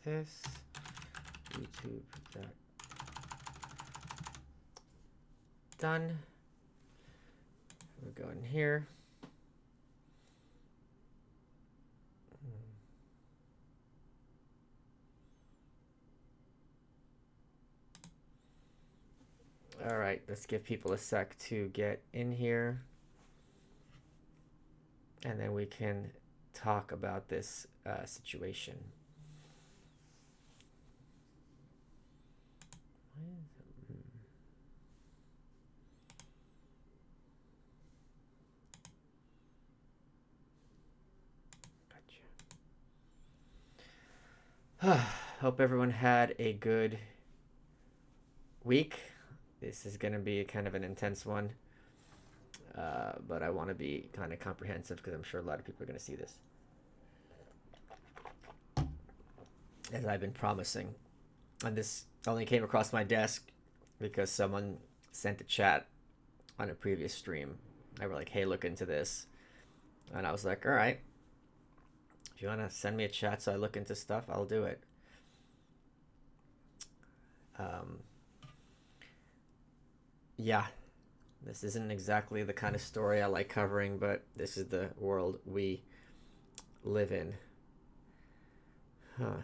this. YouTube. Done. We're going here. All right, let's give people a sec to get in here. And then we can talk about this situation. Gotcha. Hope everyone had a good week. This is going to be kind of an intense one. But I want to be kind of comprehensive because I'm sure a lot of people are going to see this. As I've been promising. And this only came across my desk because someone sent a chat on a previous stream. They were like, hey, look into this. And I was like, all right. If you want to send me a chat so I look into stuff, I'll do it. Yeah. This isn't exactly the kind of story I like covering, but this is the world we live in. Huh.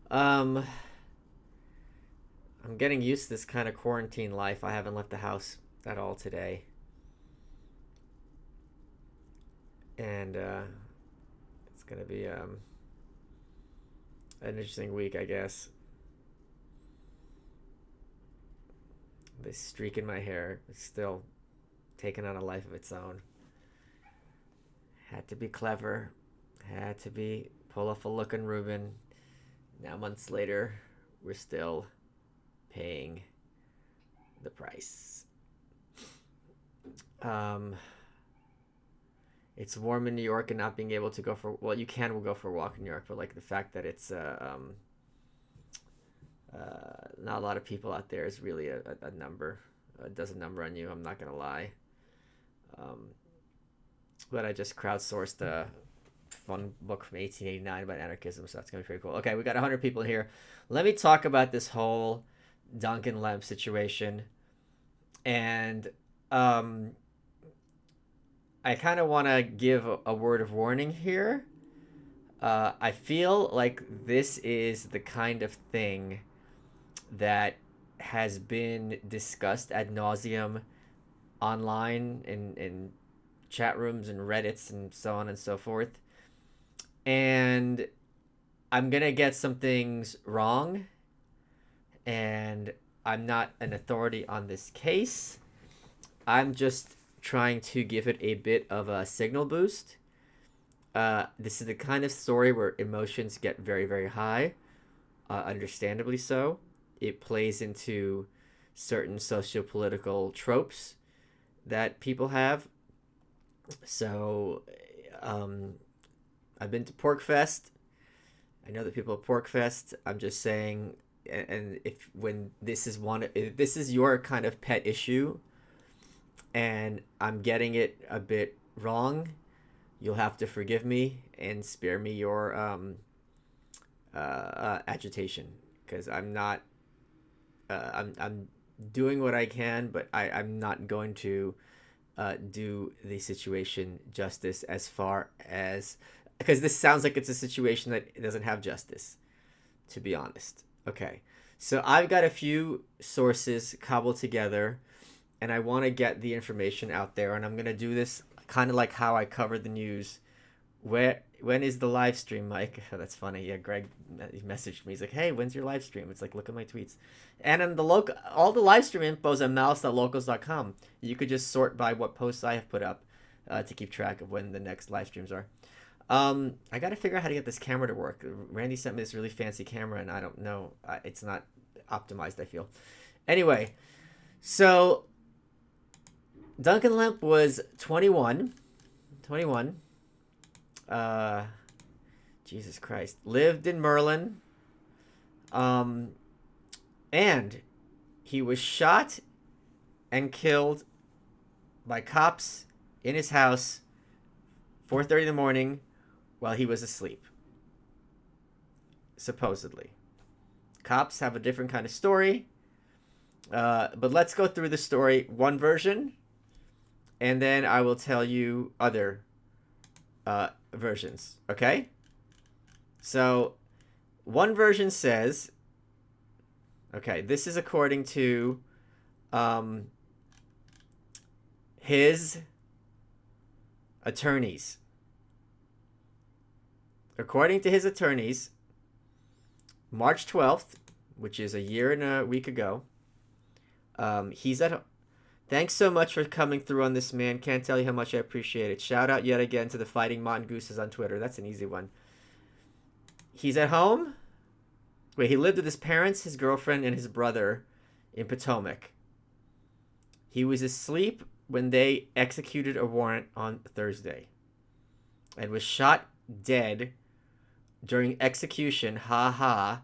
I'm getting used to this kind of quarantine life. I haven't left the house at all today. And it's going to be an interesting week, I guess. This streak in my hair is still taking on a life of its own. Had to be clever. Had to be pull off a look in Reuben. Now, months later, we're still paying the price. It's warm in New York and not being able to go for... Well, you can go for a walk in New York, but like the fact that it's not a lot of people out there is really a number. It does a number on you, I'm not going to lie. But I just crowdsourced a fun book from 1889 about anarchism, so that's going to be pretty cool. Okay, we got 100 people in here. Let me talk about this whole Duncan Lemp situation. And I kind of want to give a word of warning here. I feel like this is the kind of thing that has been discussed ad nauseum online in chat rooms and Reddits and so on and so forth. And I'm going to get some things wrong. And I'm not an authority on this case. I'm just trying to give it a bit of a signal boost. This is the kind of story where emotions get very, very high. Understandably so. It plays into certain socio-political tropes that people have. So, I've been to Porkfest. I know that people at Porkfest. I'm just saying, and if this is your kind of pet issue, and I'm getting it a bit wrong, you'll have to forgive me and spare me your agitation, because I'm not. I'm doing what I can, but I'm not going to do the situation justice as far as, because this sounds like it's a situation that doesn't have justice, to be honest. Okay, so I've got a few sources cobbled together, and I want to get the information out there, and I'm going to do this kind of like how I covered the news. When is the live stream, Mike? Oh, that's funny. Yeah, Greg messaged me. He's like, hey, when's your live stream? It's like, look at my tweets. And in all the live stream info is on mouse.locals.com. You could just sort by what posts I have put up to keep track of when the next live streams are. I got to figure out how to get this camera to work. Randy sent me this really fancy camera, and I don't know. It's not optimized, I feel. Anyway, so Duncan Lemp was 21. Jesus Christ. Lived in Merlin. And he was shot and killed by cops in his house 4:30 in the morning while he was asleep. Supposedly. Cops have a different kind of story. But let's go through the story, one version, and then I will tell you other versions. Okay? So, one version says, okay, this is according to his attorneys. According to his attorneys, March 12th, which is a year and a week ago, he's at home. Thanks so much for coming through on this, man. Can't tell you how much I appreciate it. Shout out yet again to the Fighting Mongooses on Twitter. That's an easy one. He's at home. Wait, he lived with his parents, his girlfriend, and his brother in Potomac. He was asleep when they executed a warrant on Thursday and was shot dead during execution, of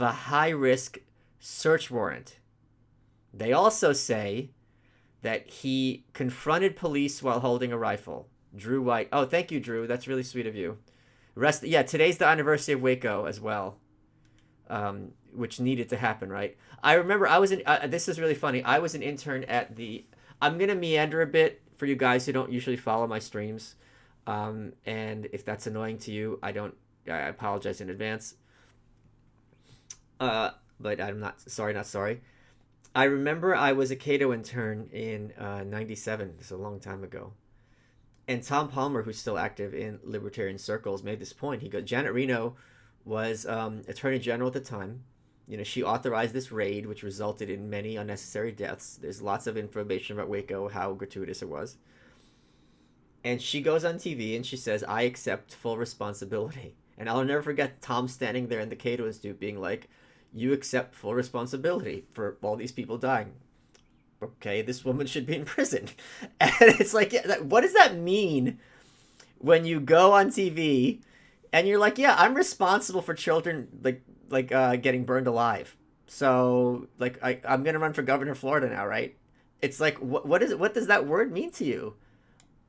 a high-risk search warrant. They also say that he confronted police while holding a rifle. Drew White. Oh, thank you, Drew. That's really sweet of you. Yeah, today's the anniversary of Waco as well, which needed to happen, right? I remember I was in, this is really funny. I was an intern at the, I'm going to meander a bit for you guys who don't usually follow my streams. And if that's annoying to you, I apologize in advance. But I'm not sorry. I remember I was a Cato intern in 97. This is a long time ago. And Tom Palmer, who's still active in libertarian circles, made this point. He goes, Janet Reno was Attorney General at the time. You know, she authorized this raid, which resulted in many unnecessary deaths. There's lots of information about Waco, how gratuitous it was. And she goes on TV and she says, I accept full responsibility. And I'll never forget Tom standing there in the Cato Institute being like, you accept full responsibility for all these people dying. Okay, this woman should be in prison. And it's like, what does that mean when you go on TV and you're like, yeah, I'm responsible for children like getting burned alive. So like I'm gonna run for governor of Florida now, right? It's like what does that word mean to you?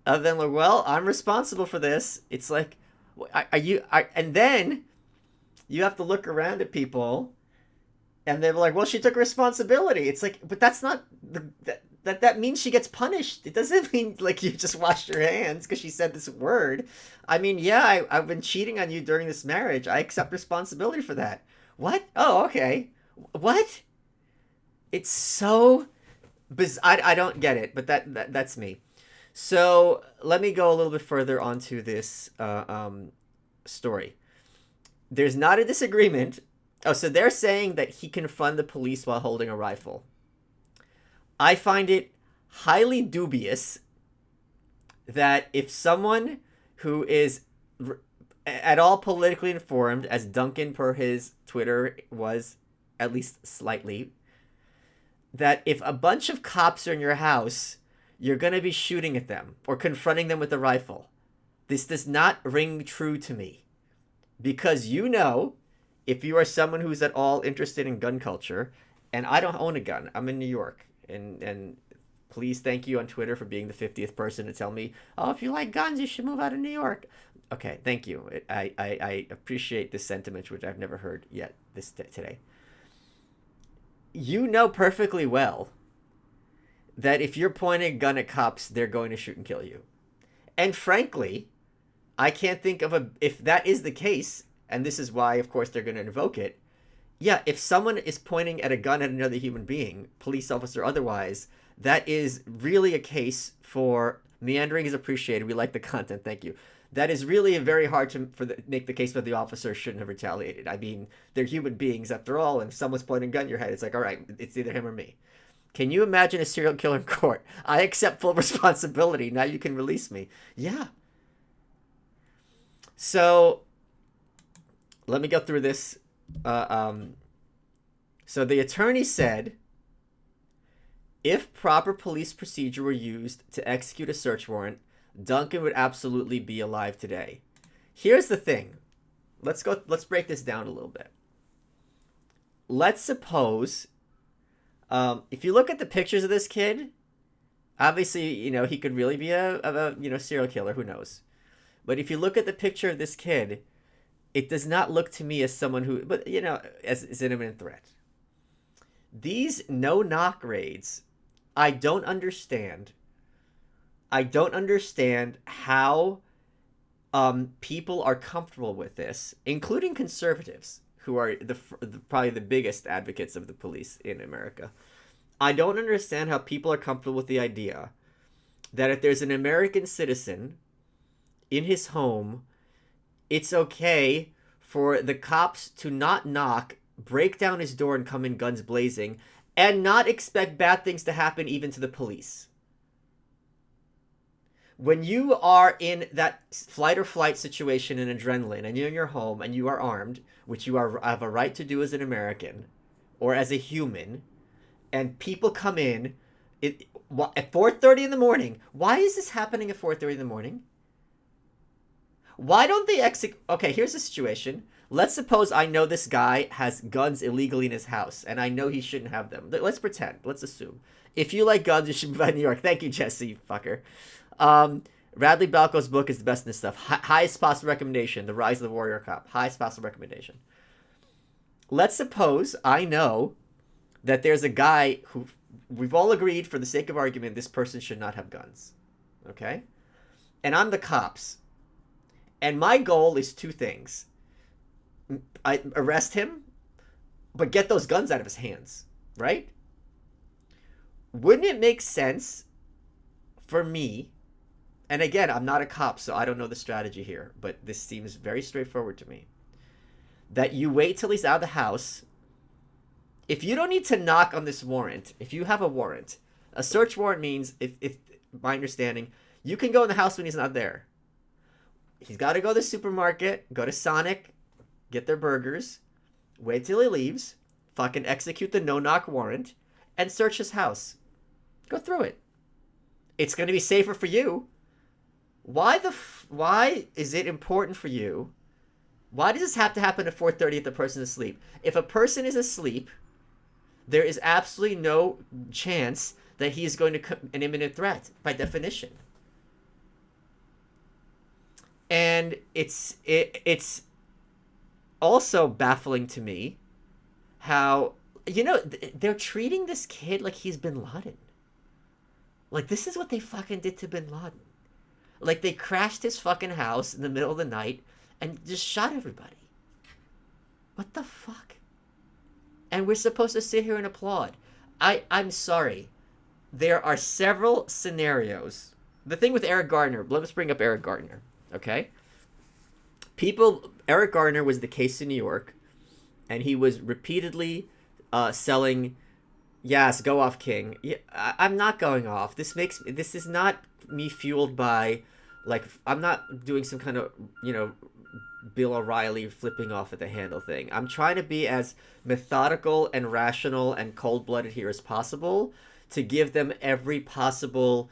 Other than like, well, I'm responsible for this. It's like, and then you have to look around at people. And they're like, well, she took responsibility. It's like, but that's not that means she gets punished. It doesn't mean like you just washed your hands because she said this word. I mean, yeah, I've been cheating on you during this marriage. I accept responsibility for that. What? Oh, okay. What? It's so bizarre. I don't get it, but that's me. So let me go a little bit further onto this story. There's not a disagreement. Oh, so they're saying that he confronted the police while holding a rifle. I find it highly dubious that if someone who is at all politically informed, as Duncan per his Twitter was at least slightly, that if a bunch of cops are in your house, you're going to be shooting at them or confronting them with a rifle. This does not ring true to me. Because you know, if you are someone who's at all interested in gun culture, and I don't own a gun, I'm in New York, and please thank you on Twitter for being the 50th person to tell me, oh, if you like guns, you should move out of New York. Okay, thank you. I appreciate this sentiment, which I've never heard yet today. You know perfectly well that if you're pointing a gun at cops, they're going to shoot and kill you. And frankly, I can't think of if that is the case, and this is why, of course, they're going to invoke it. Yeah, if someone is pointing at a gun at another human being, police officer otherwise, that is really a case for meandering is appreciated. We like the content. Thank you. That is really very hard to make the case that the officer shouldn't have retaliated. I mean, they're human beings after all, and if someone's pointing a gun at your head, it's like, all right, it's either him or me. Can you imagine a serial killer in court? I accept full responsibility. Now you can release me. Yeah. So let me go through this. So the attorney said, if proper police procedure were used to execute a search warrant, Duncan would absolutely be alive today. Here's the thing. Let's break this down a little bit. Let's suppose If you look at the pictures of this kid, obviously, he could really be a serial killer. Who knows? But if you look at the picture of this kid, it does not look to me as someone who, but as an imminent threat. These no-knock raids, I don't understand. I don't understand how people are comfortable with this, including conservatives, who are probably the biggest advocates of the police in America. I don't understand how people are comfortable with the idea that if there's an American citizen in his home, it's okay for the cops to not knock, break down his door, and come in guns blazing, and not expect bad things to happen even to the police. When you are in that flight or flight situation in adrenaline, and you're in your home and you are armed, which you have a right to do as an American or as a human, and people come in at 4:30 in the morning. Why is this happening at 4:30 in the morning? Why don't they execute? Okay, here's the situation. Let's suppose I know this guy has guns illegally in his house, and I know he shouldn't have them. Let's pretend. Let's assume. If you like guns, you should move out of New York. Thank you, Jesse, you fucker. Radley Balco's book is the best in this stuff. Highest possible recommendation, The Rise of the Warrior Cop. Highest possible recommendation. Let's suppose I know that there's a guy who we've all agreed, for the sake of argument, this person should not have guns. Okay? And I'm the cops. And my goal is two things. I arrest him, but get those guns out of his hands. Right? Wouldn't it make sense for me, and again, I'm not a cop, so I don't know the strategy here, but this seems very straightforward to me, that you wait till he's out of the house. If you don't need to knock on this warrant, if you have a warrant, a search warrant means, if my understanding, you can go in the house when he's not there. He's got to go to the supermarket, go to Sonic, get their burgers, wait till he leaves, fucking execute the no-knock warrant, and search his house. Go through it. It's going to be safer for you. Why is it important for you? Why does this have to happen at 4:30 if the person is asleep? If a person is asleep, there is absolutely no chance that he is going to an imminent threat by definition. And it's also baffling to me how, they're treating this kid like he's Bin Laden. Like, this is what they fucking did to Bin Laden. Like, they crashed his fucking house in the middle of the night and just shot everybody. What the fuck? And we're supposed to sit here and applaud. I'm sorry. There are several scenarios. The thing with Eric Garner, let's bring up Eric Garner, okay? Eric Garner was the case in New York, and he was repeatedly selling, yes, go off, King. Yeah, I'm not going off. This is not me fueled by, like, I'm not doing some kind of, Bill O'Reilly flipping off at the handle thing. I'm trying to be as methodical and rational and cold-blooded here as possible to give them every possible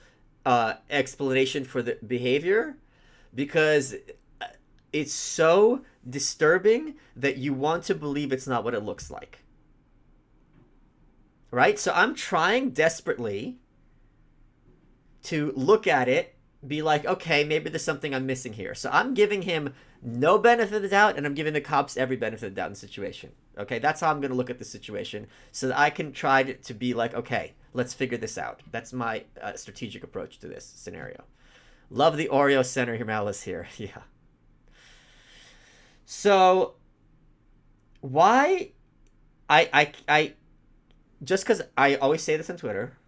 explanation for the behavior, because it's so disturbing that you want to believe it's not what it looks like. Right? So I'm trying desperately to look at it, be like, okay, maybe there's something I'm missing here. So I'm giving him no benefit of the doubt, and I'm giving the cops every benefit of the doubt in the situation. Okay, that's how I'm going to look at the situation, so that I can try to be like, okay, let's figure this out. That's my strategic approach to this scenario. Love the Oreo Center Himalis here. Yeah. So why I just because I always say this on Twitter,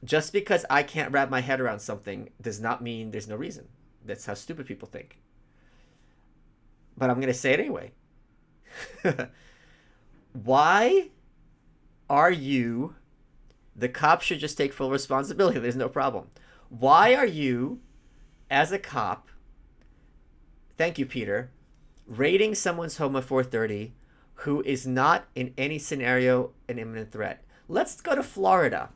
just because I can't wrap my head around something does not mean there's no reason. That's how stupid people think. But I'm going to say it anyway. Why are you... The cop should just take full responsibility. There's no problem. Why are you, as a cop... Thank you, Peter. Raiding someone's home at 4:30 who is not in any scenario an imminent threat? Let's go to Florida.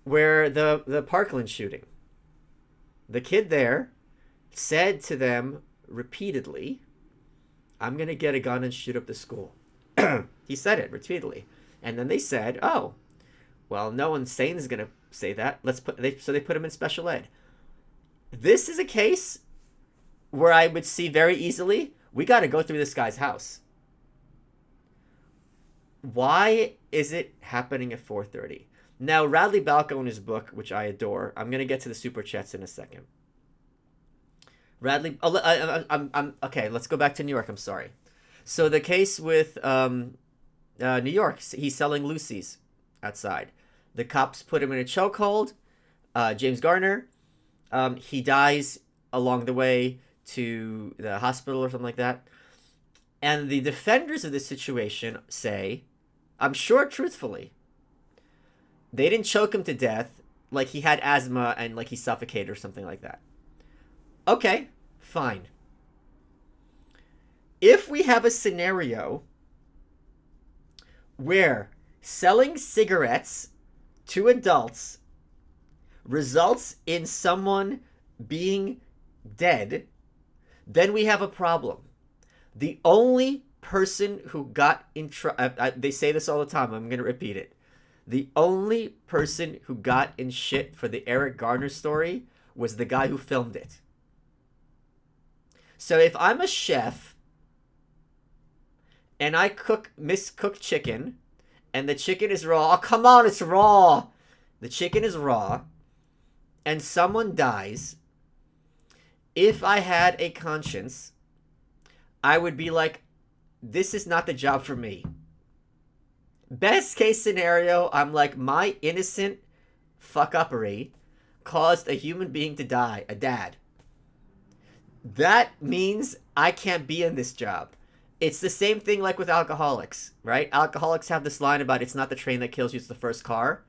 Where the Parkland shooting. The kid there said to them repeatedly, I'm going to get a gun and shoot up the school. He said it repeatedly. And then they said, oh, well, no one sane is going to say that. So they put him in special ed. This is a case where I would see very easily, we got to go through this guy's house. Why is it happening at 4:30? Now, Radley Balco in his book, which I adore, I'm going to get to the super chats in a second. Radley, I'm okay, let's go back to New York. I'm sorry. So the case with New York, he's selling Lucy's outside. The cops put him in a chokehold. James Garner, he dies along the way to the hospital or something like that. And the defenders of this situation say, I'm sure truthfully, they didn't choke him to death like he had asthma and like he suffocated or something like that. Okay, fine. If we have a scenario where selling cigarettes to adults results in someone being dead, then we have a problem. The only person who got in trouble, they say this all the time, I'm going to repeat it. The only person who got in shit for the Eric Garner story was the guy who filmed it. So if I'm a chef and I miscook chicken and the chicken is raw, oh, come on, it's raw. The chicken is raw and someone dies. If I had a conscience, I would be like, this is not the job for me. Best case scenario, I'm like, my innocent fuck-uppery caused a human being to die, a dad. That means I can't be in this job. It's the same thing like with alcoholics, right? Alcoholics have this line about it's not the train that kills you, it's the first car.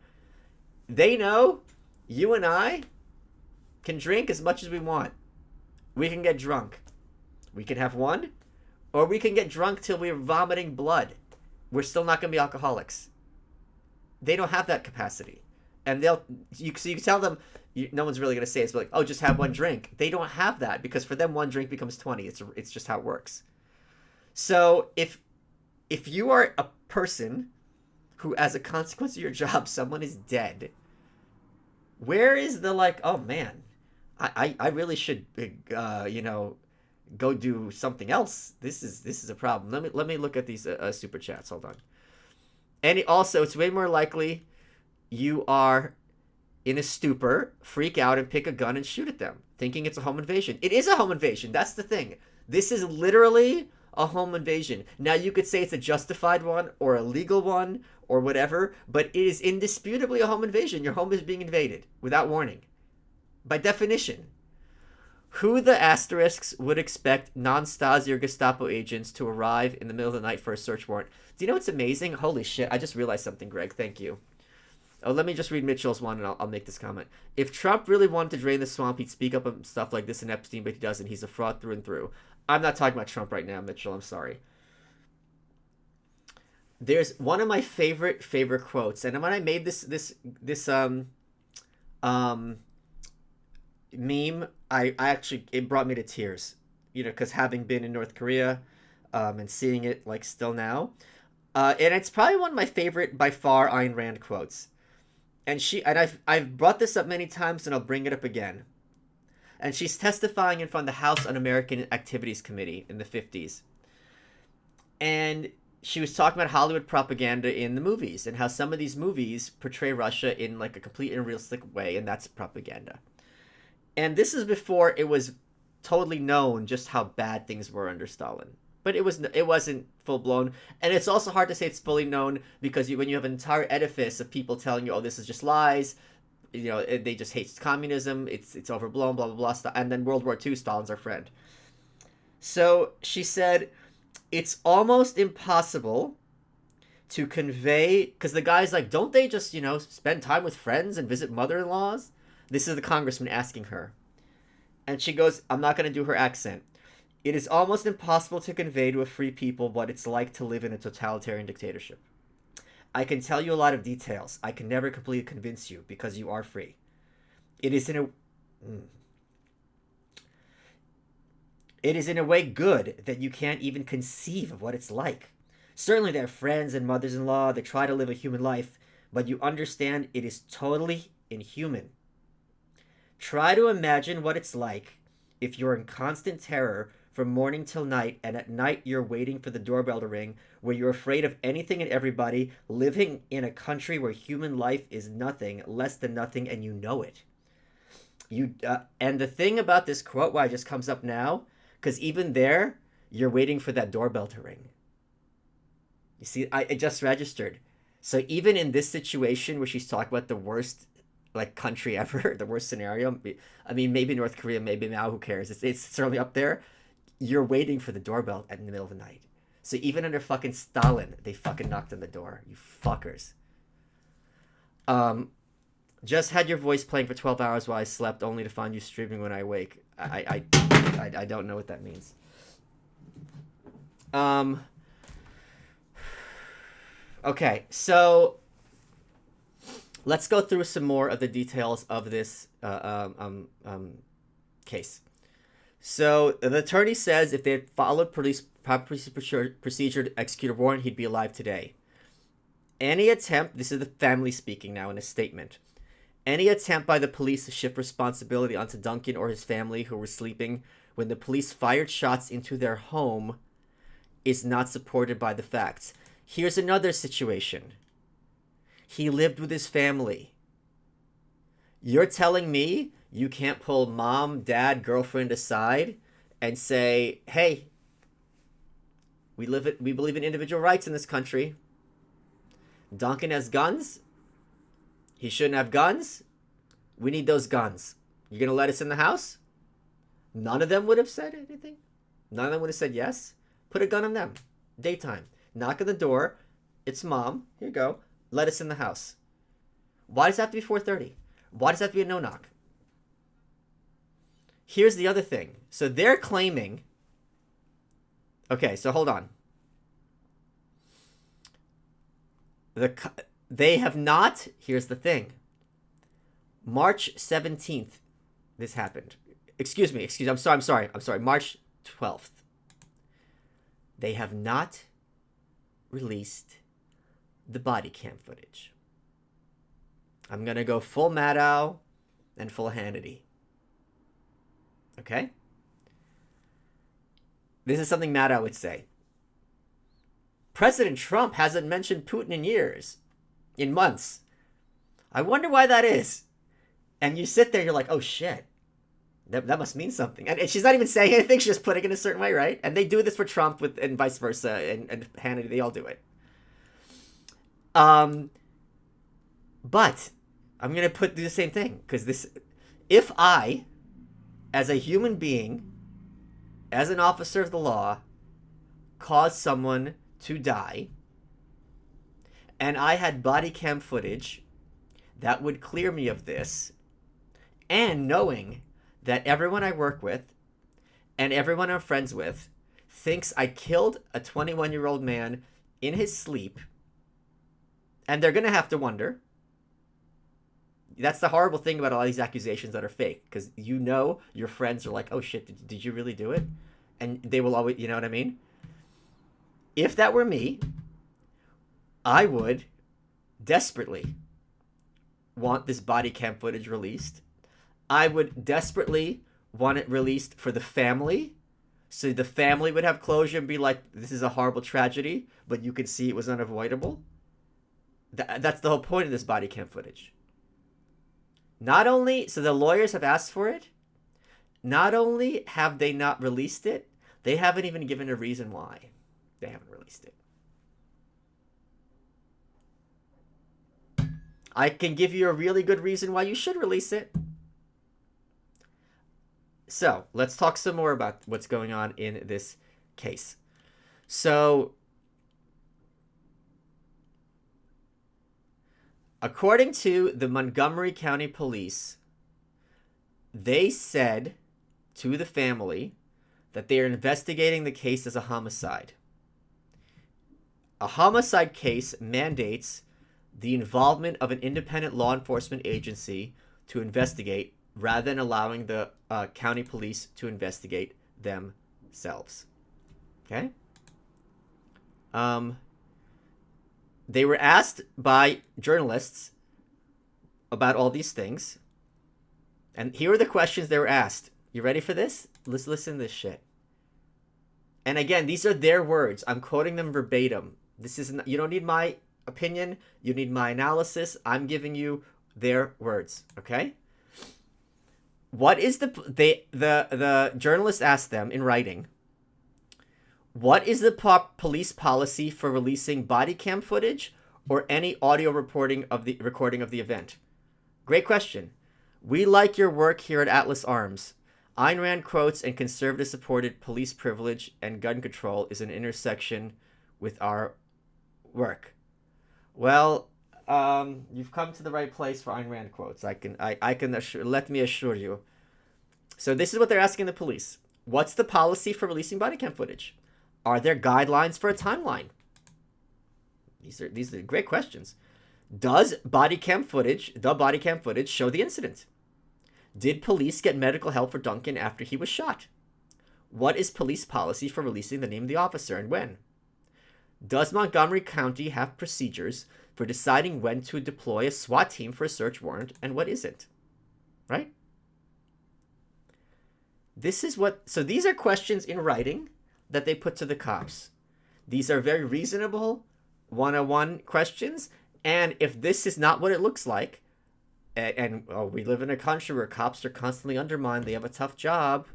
They know you and I can drink as much as we want. We can get drunk. We can have one, or we can get drunk till we're vomiting blood. We're still not going to be alcoholics. They don't have that capacity. And so you can tell them, no one's really going to say it. It's like, oh, just have one drink. They don't have that because for them, one drink becomes 20. It's just how it works. So if you are a person who, as a consequence of your job, someone is dead, where is the like, oh man, I really should, go do something else. This is a problem. Let me look at these super chats. Hold on. And also, it's way more likely you are in a stupor, freak out, and pick a gun and shoot at them, thinking it's a home invasion. It is a home invasion. That's the thing. This is literally a home invasion. Now, you could say it's a justified one or a legal one or whatever, but it is indisputably a home invasion. Your home is being invaded without warning. By definition. Who the asterisks would expect non-Stasi or Gestapo agents to arrive in the middle of the night for a search warrant? Do you know what's amazing? Holy shit, I just realized something, Greg. Thank you. Oh, let me just read Mitchell's one and I'll make this comment. If Trump really wanted to drain the swamp, he'd speak up on stuff like this in Epstein, but he doesn't. He's a fraud through and through. I'm not talking about Trump right now, Mitchell. I'm sorry. There's one of my favorite quotes, and when I made this meme, I actually, it brought me to tears, because having been in North Korea and seeing it like still now, and it's probably one of my favorite by far Ayn Rand quotes. And I've brought this up many times and I'll bring it up again. And she's testifying in front of the House Un-American Activities Committee in the 50s. And she was talking about Hollywood propaganda in the movies and how some of these movies portray Russia in like a complete unrealistic way, and that's propaganda. And this is before it was totally known just how bad things were under Stalin. But it wasn't full blown, and it's also hard to say it's fully known because when you have an entire edifice of people telling you, "Oh, this is just lies," they just hate communism. It's overblown, blah blah blah. And then World War II, Stalin's our friend. So she said, it's almost impossible to convey, because the guy's like, don't they just spend time with friends and visit mother-in-laws? This is the congressman asking her, and she goes, I'm not going to do her accent. It is almost impossible to convey to a free people what it's like to live in a totalitarian dictatorship. I can tell you a lot of details. I can never completely convince you because you are free. It is in a way good that you can't even conceive of what it's like. Certainly they have friends and mothers-in-law, they try to live a human life, but you understand it is totally inhuman. Try to imagine what it's like if you're in constant terror from morning till night, and at night you're waiting for the doorbell to ring, where you're afraid of anything and everybody, living in a country where human life is nothing, less than nothing, and you know it. And the thing about this quote, why it just comes up now, because even there, you're waiting for that doorbell to ring. You see, it just registered. So even in this situation where she's talking about the worst like country ever, the worst scenario. I mean, maybe North Korea, maybe Mao, who cares? It's certainly up there. You're waiting for the doorbell in the middle of the night. So even under fucking Stalin, they fucking knocked on the door. You fuckers. Just had your voice playing for 12 hours while I slept, only to find you streaming when I wake. I don't know what that means. Okay, so let's go through some more of the details of this case. So the attorney says if they had followed proper procedure to execute a warrant, he'd be alive today. Any attempt, this is the family speaking now in a statement, any attempt by the police to shift responsibility onto Duncan or his family who were sleeping when the police fired shots into their home is not supported by the facts. Here's another situation. He lived with his family. You're telling me you can't pull mom, dad, girlfriend aside and say, hey, we believe in individual rights in this country. Duncan has guns. He shouldn't have guns. We need those guns. You're going to let us in the house? None of them would have said anything. None of them would have said yes. Put a gun on them. Daytime. Knock on the door. It's mom. Here you go. Let us in the house. Why does it have to be 4:30? Why does it have to be a no-knock? Here's the other thing. So they're claiming... Okay, so hold on. They have not... Here's the thing. March 17th, this happened. Excuse me. I'm sorry. March 12th. They have not released the body cam footage. I'm going to go full Maddow and full Hannity. Okay? This is something Maddow would say. President Trump hasn't mentioned Putin in years. In months. I wonder why that is. And you sit there, you're like, oh shit. That must mean something. And she's not even saying anything, she's just putting it in a certain way, right? And they do this for Trump and vice versa, and Hannity, they all do it. But I'm going to do the same thing, because if I, as a human being, as an officer of the law, cause someone to die, and I had body cam footage that would clear me of this, and knowing that everyone I work with and everyone I'm friends with thinks I killed a 21-year-old man in his sleep, and they're going to have to wonder. That's the horrible thing about all these accusations that are fake, because you know your friends are like, oh shit, did you really do it? And they will always, you know what I mean? If that were me, I would desperately want this body cam footage released. I would desperately want it released for the family, so the family would have closure and be like, this is a horrible tragedy, but you could see it was unavoidable. That's the whole point of this body cam footage. Not only, so the lawyers have asked for it, not only have they not released it, they haven't even given a reason why they haven't released it. I can give you a really good reason why you should release it. So, let's talk some more about what's going on in this case. So, according to the Montgomery County Police, they said to the family that they are investigating the case as a homicide. A homicide case mandates the involvement of an independent law enforcement agency to investigate, rather than allowing the county police to investigate themselves. Okay? They were asked by journalists about all these things. And here are the questions they were asked. You ready for this? Let's listen to this shit. And again, these are their words. I'm quoting them verbatim. This is you don't need my opinion. You need my analysis. I'm giving you their words. Okay. What is the journalist asked them in writing? What is the police policy for releasing body cam footage or any audio recording of the event? Great question. We like your work here at Atlas Arms. Ayn Rand quotes and conservative supported police privilege and gun control is an intersection with our work. Well, you've come to the right place for Ayn Rand quotes. Let me assure you. So this is what they're asking the police. What's the policy for releasing body cam footage? Are there guidelines for a timeline? These are great questions. Does the body cam footage show the incident? Did police get medical help for Duncan after he was shot? What is police policy for releasing the name of the officer and when? Does Montgomery County have procedures for deciding when to deploy a SWAT team for a search warrant and what isn't? Right? So these are questions in writing that they put to the cops. These are very reasonable one-on-one questions. And if this is not what it looks like, and we live in a country where cops are constantly undermined, they have a tough job,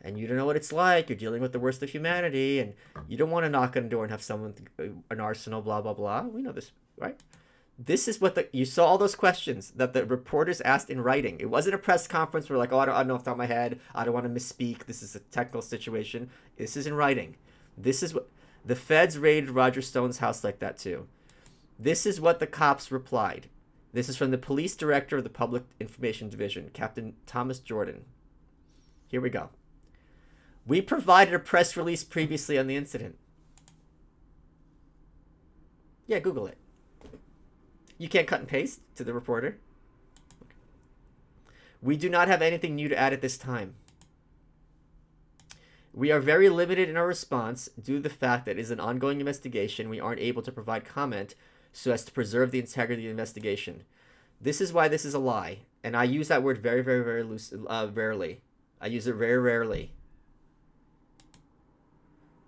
and you don't know what it's like, you're dealing with the worst of humanity, and you don't want to knock on a door and have someone, an arsenal, blah, blah, blah. We know this, right? This is what you saw all those questions that the reporters asked in writing. It wasn't a press conference where like, I don't know off the top of my head, I don't want to misspeak, this is a technical situation. This is in writing. This is what, the feds raided Roger Stone's house like that too. This is what the cops replied. This is from the police director of the Public Information Division, Captain Thomas Jordan. Here we go. We provided a press release previously on the incident. Yeah, Google it. You can't cut and paste to the reporter. We do not have anything new to add at this time. We are very limited in our response due to the fact that it is an ongoing investigation. We aren't able to provide comment so as to preserve the integrity of the investigation. This is why this is a lie. And I use that word very, very, very rarely. I use it very rarely.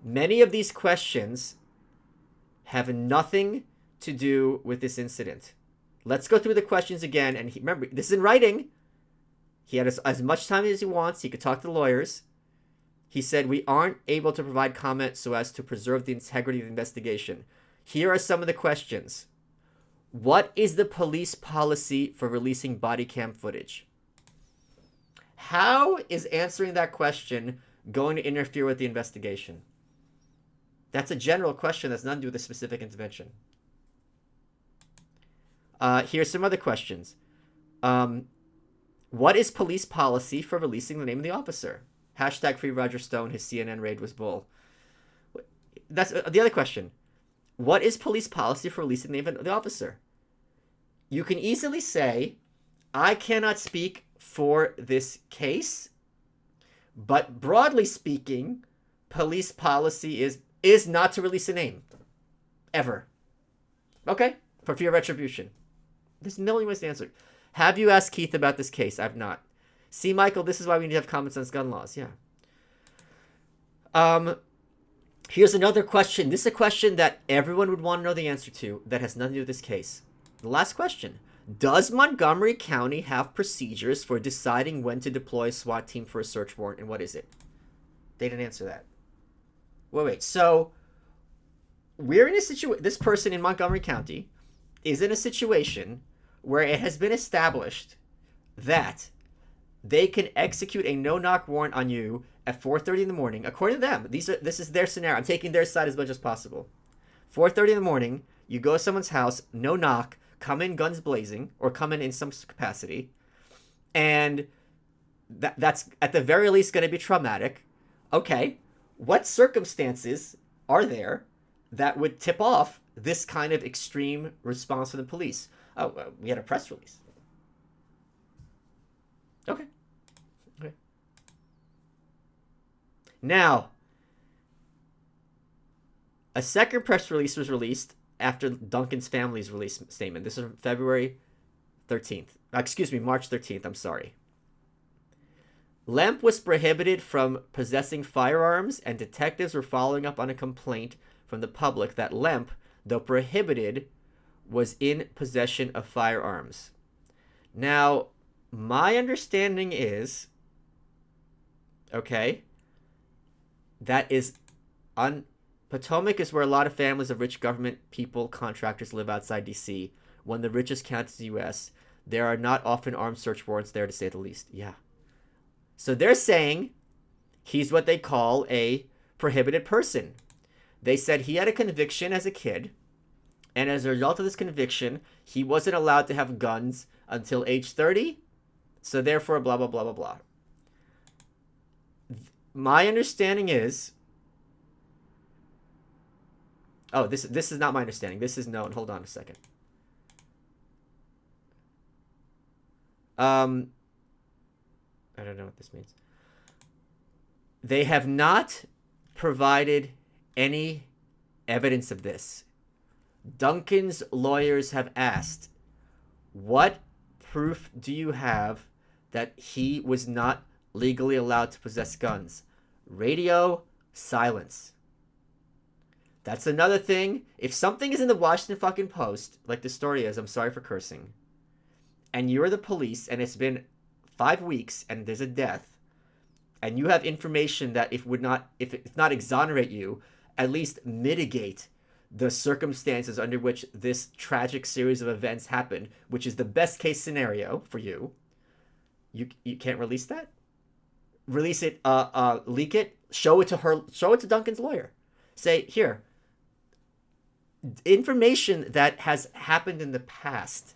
Many of these questions have nothing to do with this incident. Let's go through the questions again. And remember, this is in writing. He had as much time as he wants. He could talk to the lawyers. He said, we aren't able to provide comment so as to preserve the integrity of the investigation. Here are some of the questions. What is the police policy for releasing body cam footage? How is answering that question going to interfere with the investigation? That's a general question that's nothing to do with a specific intervention. Here's some other questions. What is police policy for releasing the name of the officer? Hashtag free Roger Stone. His CNN raid was bull. That's the other question. What is police policy for releasing the name of the officer? You can easily say, I cannot speak for this case, but broadly speaking, police policy is not to release a name. Ever. Okay? For fear of retribution. There's a million ways to answer. Have you asked Keith about this case? I've not. See, Michael, this is why we need to have common sense gun laws. Yeah. Here's another question. This is a question that everyone would want to know the answer to that has nothing to do with this case. The last question. Does Montgomery County have procedures for deciding when to deploy a SWAT team for a search warrant, and what is it? They didn't answer that. Wait. So, we're in a situation... This person in Montgomery County is in a situation where it has been established that they can execute a no-knock warrant on you at 4:30 in the morning. According to them, this is their scenario. I'm taking their side as much as possible. 4:30 in the morning, you go to someone's house, no knock, come in guns blazing, or come in some capacity, and that's at the very least going to be traumatic. Okay, what circumstances are there that would tip off this kind of extreme response from the police? Oh, we had a press release. Okay. Now, a second press release was released after Duncan's family's release statement. This is February 13th. Excuse me, March 13th. I'm sorry. Lemp was prohibited from possessing firearms, and detectives were following up on a complaint from the public that Lemp, though prohibited, was in possession of firearms. Now, my understanding is, okay, that is Potomac is where a lot of families of rich government people, contractors live outside D.C. One of the richest counties in the U.S. There are not often armed search warrants there, to say the least. Yeah. So they're saying he's what they call a prohibited person. They said he had a conviction as a kid, and as a result of this conviction, he wasn't allowed to have guns until age 30. So therefore, blah, blah, blah, blah, blah. My understanding is... Oh, this is not my understanding. This is known. Hold on a second. I don't know what this means. They have not provided any evidence of this. Duncan's lawyers have asked, what proof do you have that he was not legally allowed to possess guns? Radio silence. That's another thing. If something is in the Washington fucking Post, like the story is, I'm sorry for cursing, and you're the police, and it's been 5 weeks, and there's a death, and you have information that if not exonerate you, at least mitigate the circumstances under which this tragic series of events happened, which is the best case scenario for you, you can't release that? Release it, leak it, show it to Duncan's lawyer. Say, here, information that has happened in the past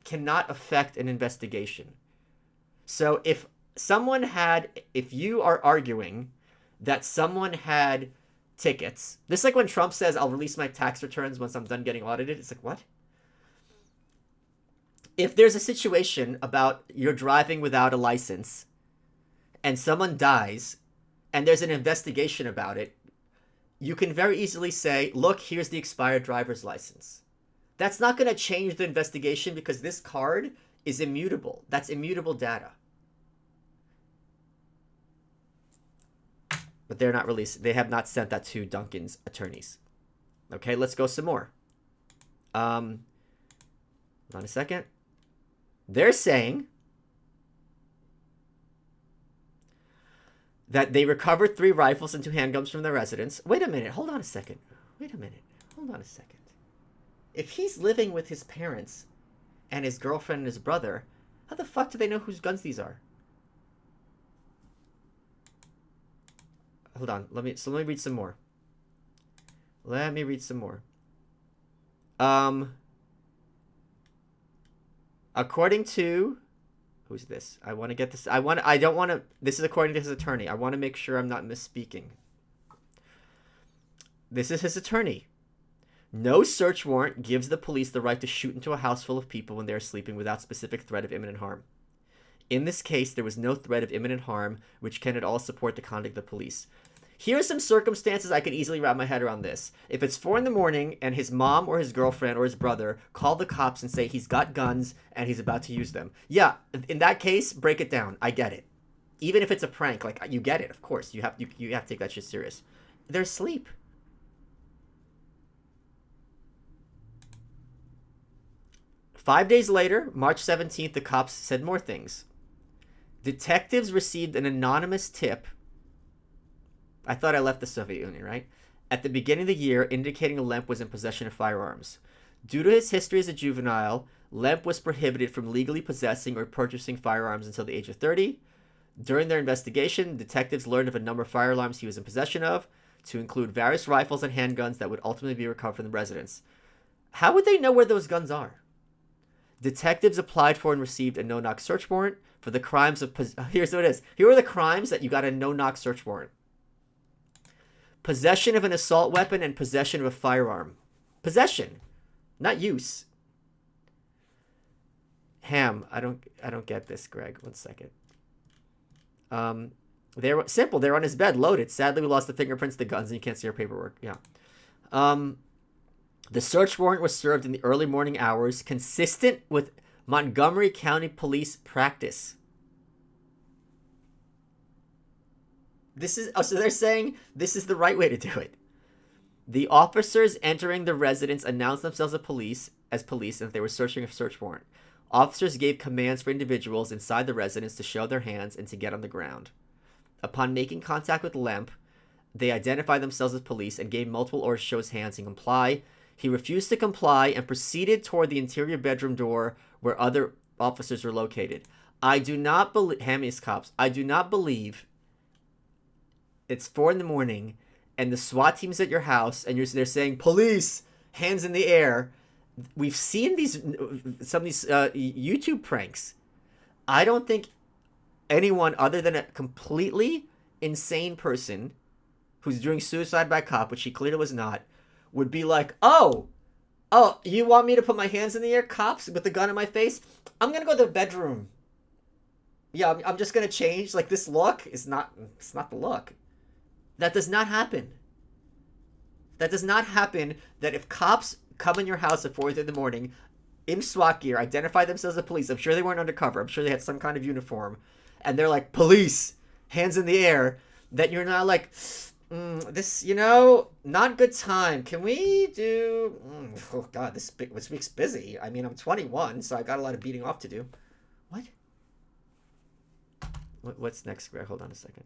cannot affect an investigation. So if you are arguing that someone had tickets, this is like when Trump says, I'll release my tax returns once I'm done getting audited. It's like, what? If there's a situation about you're driving without a license and someone dies and there's an investigation about it, you can very easily say, look, here's the expired driver's license. That's not going to change the investigation because this card is immutable. That's immutable data. But they're not released. They have not sent that to Duncan's attorneys. Okay, let's go some more. Hold on a second. They're saying that they recovered 3 rifles and 2 handguns from their residence. Wait a minute. Hold on a second. If he's living with his parents and his girlfriend and his brother, how the fuck do they know whose guns these are? Hold on. Let me read some more. According to... Who's this? I want to get this. I don't want to... This is according to his attorney. I want to make sure I'm not misspeaking. This is his attorney. No search warrant gives the police the right to shoot into a house full of people when they are sleeping without specific threat of imminent harm. In this case, there was no threat of imminent harm, which can at all support the conduct of the police. Here are some circumstances I can easily wrap my head around this. If it's 4 a.m. and his mom or his girlfriend or his brother call the cops and say he's got guns and he's about to use them. Yeah, in that case, break it down. I get it. Even if it's a prank, like, you get it, of course. You have to take that shit serious. They're asleep. Five days later, March 17th, the cops said more things. Detectives received an anonymous tip. I thought I left the Soviet Union, right? At the beginning of the year, indicating Lemp was in possession of firearms. Due to his history as a juvenile, Lemp was prohibited from legally possessing or purchasing firearms until the age of 30. During their investigation, detectives learned of a number of firearms he was in possession of, to include various rifles and handguns that would ultimately be recovered from the residence. How would they know where those guns are? Detectives applied for and received a no-knock search warrant for the crimes of... Here's what it is. Here are the crimes that you got a no-knock search warrant. Possession of an assault weapon and possession of a firearm. Possession, not use. Ham, I don't get this, Greg. 1 second. They're simple. They're on his bed, loaded. Sadly, we lost the fingerprints, the guns, and you can't see our paperwork. Yeah. The search warrant was served in the early morning hours, consistent with Montgomery County Police practice. So they're saying this is the right way to do it. The officers entering the residence announced themselves as police and that they were searching a search warrant. Officers gave commands for individuals inside the residence to show their hands and to get on the ground. Upon making contact with Lemp, they identified themselves as police and gave multiple orders to show his hands and comply. He refused to comply and proceeded toward the interior bedroom door where other officers were located. I do not believe, Hammy's cops, I do not believe it's 4 a.m. and the SWAT team's at your house and they're saying, police, hands in the air. We've seen some of these YouTube pranks. I don't think anyone other than a completely insane person who's doing suicide by cop, which he clearly was not, would be like, oh, you want me to put my hands in the air, cops, with the gun in my face? I'm going to go to the bedroom. Yeah, I'm just going to change. Like, this look is not, it's not the look. That does not happen. That does not happen that if cops come in your house at 4 a.m. in SWAT gear, identify themselves as police. I'm sure they weren't undercover. I'm sure they had some kind of uniform. And they're like, police, hands in the air. That you're not like, this, not good time. Can we do... oh, God, this week's busy. I mean, I'm 21, so I got a lot of beating off to do. What? What's next? Hold on a second.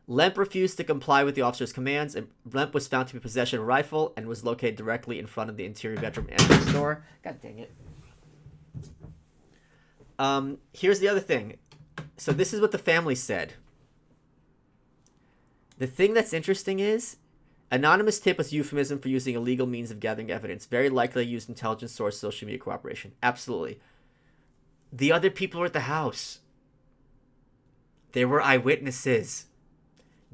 Lemp refused to comply with the officer's commands, and Lemp was found to be in possession of a rifle and was located directly in front of the interior bedroom entrance door. God dang it. Here's the other thing. So this is what the family said. The thing that's interesting is, anonymous tip was euphemism for using illegal means of gathering evidence. Very likely used intelligence source, social media cooperation. Absolutely. The other people were at the house. They were eyewitnesses.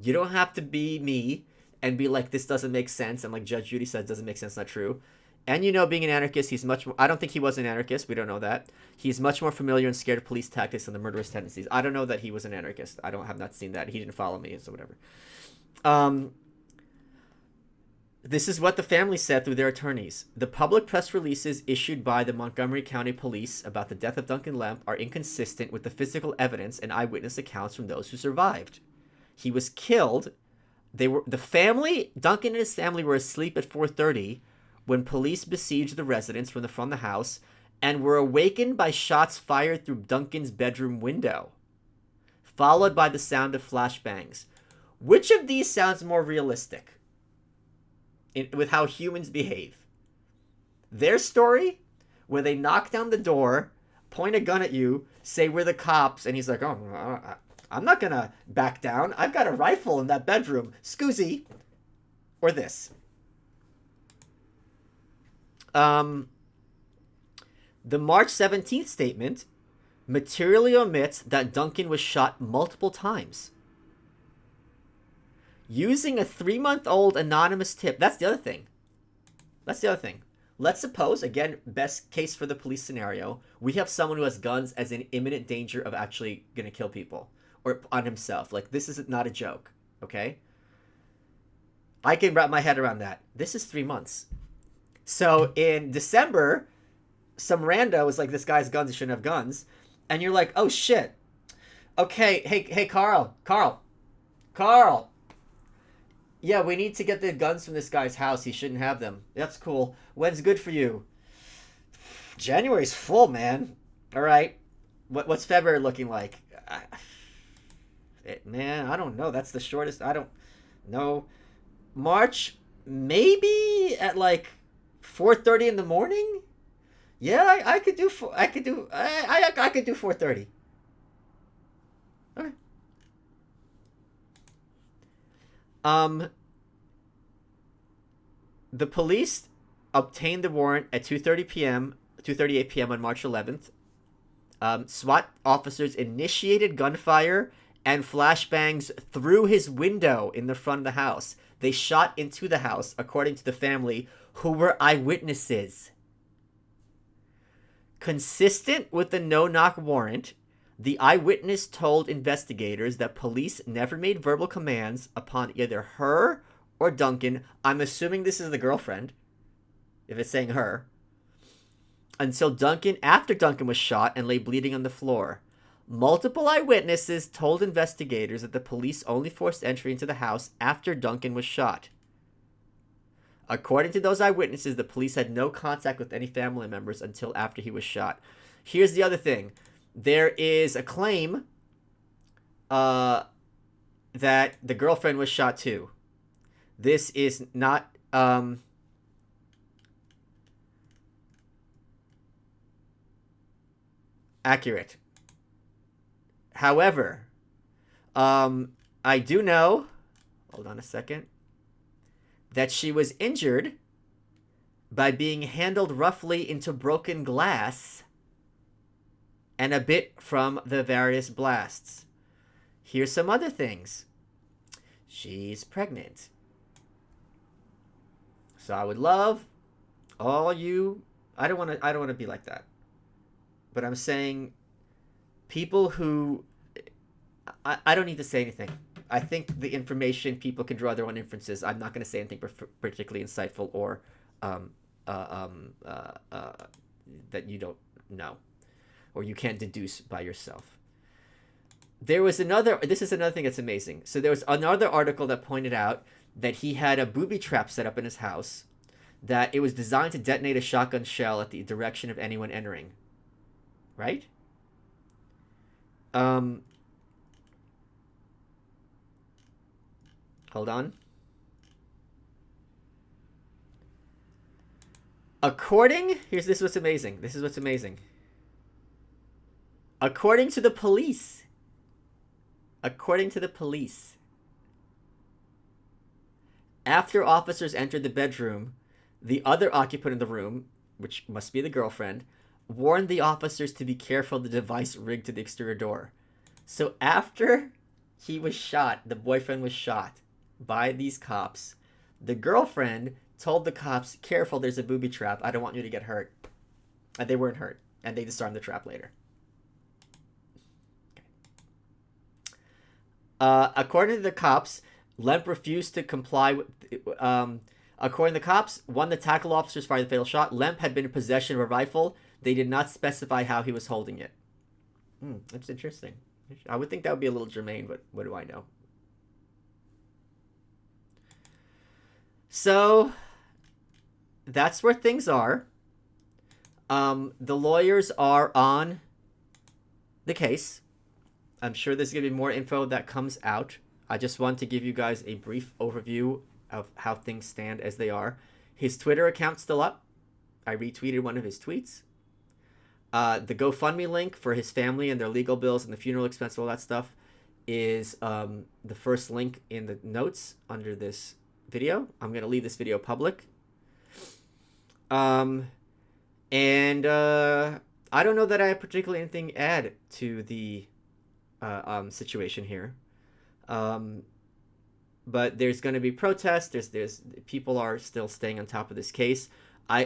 You don't have to be me and be like, this doesn't make sense. And like Judge Judy says, doesn't make sense, not true. And being an anarchist, he's much more... I don't think he was an anarchist. We don't know that. He's much more familiar and scared of police tactics and the murderous tendencies. I don't know that he was an anarchist. I have not seen that. He didn't follow me, so whatever. This is what the family said through their attorneys. The public press releases issued by the Montgomery County Police about the death of Duncan Lemp are inconsistent with the physical evidence and eyewitness accounts from those who survived. He was killed. The family, Duncan and his family, were asleep at 4:30 when police besieged the residence from the front of the house and were awakened by shots fired through Duncan's bedroom window, followed by the sound of flashbangs. Which of these sounds more realistic with how humans behave? Their story, where they knock down the door, point a gun at you, say, we're the cops, and he's like, oh, I'm not going to back down. I've got a rifle in that bedroom. Scoozy. Or this. The March 17th statement materially omits that Duncan was shot multiple times. Using a 3-month-old anonymous tip. That's the other thing. Let's suppose, again, best case for the police scenario, we have someone who has guns as in imminent danger of actually going to kill people. Or on himself. Like, this is not a joke. Okay? I can wrap my head around that. This is 3 months. So, in December, some rando was like, this guy's guns, he shouldn't have guns. And you're like, oh, shit. Okay, hey, Carl. Yeah, we need to get the guns from this guy's house. He shouldn't have them. That's cool. When's good for you? January's full, man. All right. What's February looking like? Man, I don't know. That's the shortest. I don't know. March, maybe at like 4:30 in the morning. Yeah, I could do 4:30. Okay. The police obtained the warrant at 2:38 p.m. on March 11th. SWAT officers initiated gunfire and flashbangs through his window in the front of the house. They shot into the house, according to the family, who were eyewitnesses. Consistent with the no-knock warrant, The eyewitness told investigators that police never made verbal commands upon either her or Duncan. I'm assuming this is the girlfriend, if it's saying her, after Duncan was shot and lay bleeding on the floor. Multiple eyewitnesses told investigators that the police only forced entry into the house after Duncan was shot. According to those eyewitnesses, the police had no contact with any family members until after he was shot. Here's the other thing. There is a claim that the girlfriend was shot too. This is not accurate. However, I do know, hold on a second, that she was injured by being handled roughly into broken glass and a bit from the various blasts. Here's some other things. She's pregnant. So I would love all you, I don't want to be like that. But I'm saying people who, I don't need to say anything. I think the information, people can draw their own inferences. I'm not going to say anything particularly insightful or that you don't know or you can't deduce by yourself. This is another thing that's amazing. So there was another article that pointed out that he had a booby trap set up in his house, that it was designed to detonate a shotgun shell at the direction of anyone entering. Right? Hold on. This is what's amazing. According to the police, after officers entered the bedroom, the other occupant of the room, which must be the girlfriend, warned the officers to be careful of the device rigged to the exterior door. So after he was shot, the boyfriend was shot by these cops, the girlfriend told the cops, careful, there's a booby trap. I don't want you to get hurt. And they weren't hurt. And they disarmed the trap later. According to the cops, Lemp refused to comply with... according to the cops, one of the tackle officers fired the fatal shot. Lemp had been in possession of a rifle. They did not specify how he was holding it. That's interesting. I would think that would be a little germane, but what do I know? So, that's where things are. The lawyers are on the case. I'm sure there's going to be more info that comes out. I just want to give you guys a brief overview of how things stand as they are. His Twitter account's still up. I retweeted one of his tweets. The GoFundMe link for his family and their legal bills and the funeral expense, all that stuff, is the first link in the notes under this video. I'm going to leave this video public. And I don't know that I have particularly anything to add to the situation here. But there's going to be protests. There's people are still staying on top of this case.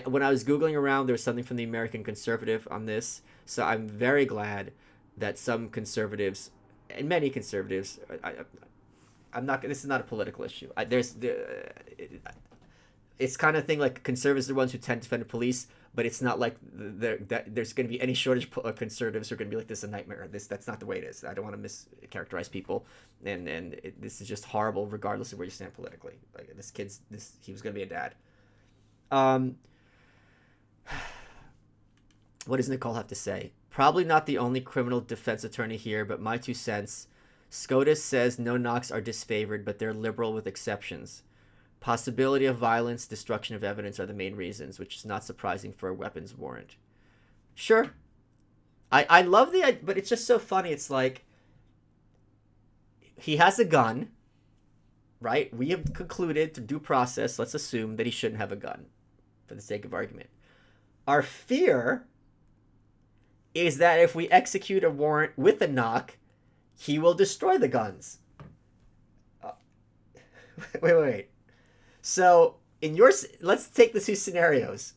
When I was Googling around, there was something from the American Conservative on this. So I'm very glad that some conservatives, and many conservatives, this is not a political issue. It's kind of thing like conservatives are the ones who tend to defend the police, but it's not like there's going to be any shortage of conservatives who are going to be like, this is a nightmare. That's not the way it is. I don't want to mischaracterize people, and this is just horrible regardless of where you stand politically. Like he was going to be a dad. What does Nicole have to say? Probably not the only criminal defense attorney here, but my 2 cents. SCOTUS says no knocks are disfavored, but they're liberal with exceptions. Possibility of violence, destruction of evidence are the main reasons, which is not surprising for a weapons warrant. Sure. I love but it's just so funny. It's like, he has a gun, right? We have concluded through due process, let's assume that he shouldn't have a gun, for the sake of argument. Our fear is that if we execute a warrant with a knock, he will destroy the guns. Wait. So, let's take the 2 scenarios.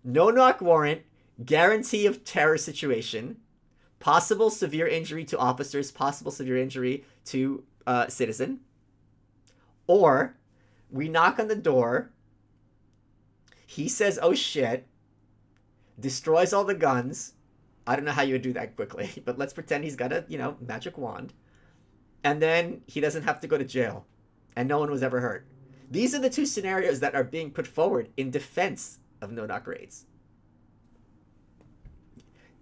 No knock warrant, guarantee of terror situation, possible severe injury to officers, possible severe injury to citizen, or we knock on the door, he says, oh shit, destroys all the guns. I don't know how you would do that quickly, but let's pretend he's got a, magic wand. And then he doesn't have to go to jail. And no one was ever hurt. These are the two scenarios that are being put forward in defense of no-knock raids.